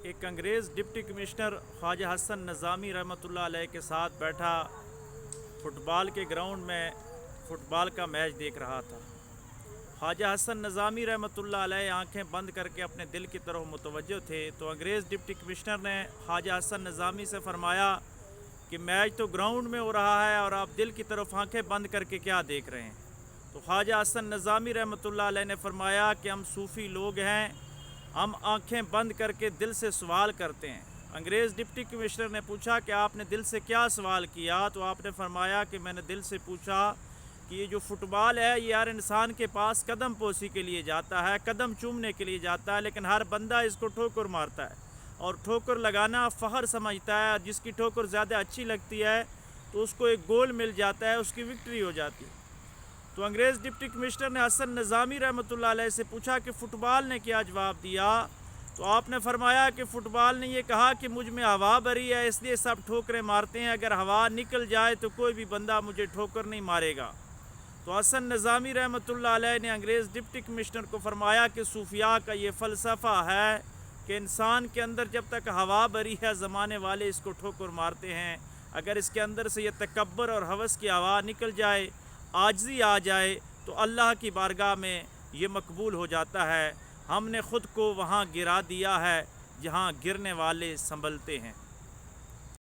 ایک انگریز deputy commissioner خواجہ حسن نظامی رحمۃ اللہ علیہ کے ساتھ بیٹھا فٹ بال کے گراؤنڈ میں فٹ بال کا میچ دیکھ رہا تھا۔ خواجہ حسن نظامی رحمۃ اللہ علیہ آنکھیں بند کر کے اپنے دل کی طرف متوجہ تھے تو انگریز ڈپٹی کمشنر نے خواجہ حسن نظامی سے فرمایا کہ میچ تو گراؤنڈ میں ہو رہا ہے اور آپ دل کی طرف آنکھیں بند کر کے کیا دیکھ رہے ہیں؟ تو خواجہ حسن نظامی رحمۃ اللہ علیہ نے فرمایا کہ ہم صوفی لوگ ہیں، ہم آنکھیں بند کر کے دل سے سوال کرتے ہیں۔ انگریز ڈپٹی کمشنر نے پوچھا کہ آپ نے دل سے کیا سوال کیا؟ تو آپ نے فرمایا کہ میں نے دل سے پوچھا کہ یہ جو فٹ بال ہے یہ ہر انسان کے پاس قدم پوسی کے لیے جاتا ہے، قدم چومنے کے لیے جاتا ہے، لیکن ہر بندہ اس کو ٹھوکر مارتا ہے اور ٹھوکر لگانا فخر سمجھتا ہے۔ جس کی ٹھوکر زیادہ اچھی لگتی ہے تو اس کو ایک گول مل جاتا ہے، اس کی وکٹری ہو جاتی ہے۔ تو انگریز ڈپٹی کمشنر نے حسن نظامی رحمۃ اللہ علیہ سے پوچھا کہ فٹ بال نے کیا جواب دیا؟ تو آپ نے فرمایا کہ فٹ بال نے یہ کہا کہ مجھ میں ہوا بھری ہے اس لیے سب ٹھوکریں مارتے ہیں، اگر ہوا نکل جائے تو کوئی بھی بندہ مجھے ٹھوکر نہیں مارے گا۔ تو حسن نظامی رحمۃ اللہ علیہ نے انگریز ڈپٹی کمشنر کو فرمایا کہ صوفیاء کا یہ فلسفہ ہے کہ انسان کے اندر جب تک ہوا بھری ہے زمانے والے اس کو ٹھوکر مارتے ہیں، اگر اس کے اندر سے یہ تکبر اور ہوس کی ہوا نکل جائے، عاجزی آ جائے تو اللہ کی بارگاہ میں یہ مقبول ہو جاتا ہے۔ ہم نے خود کو وہاں گرا دیا ہے جہاں گرنے والے سنبھلتے ہیں۔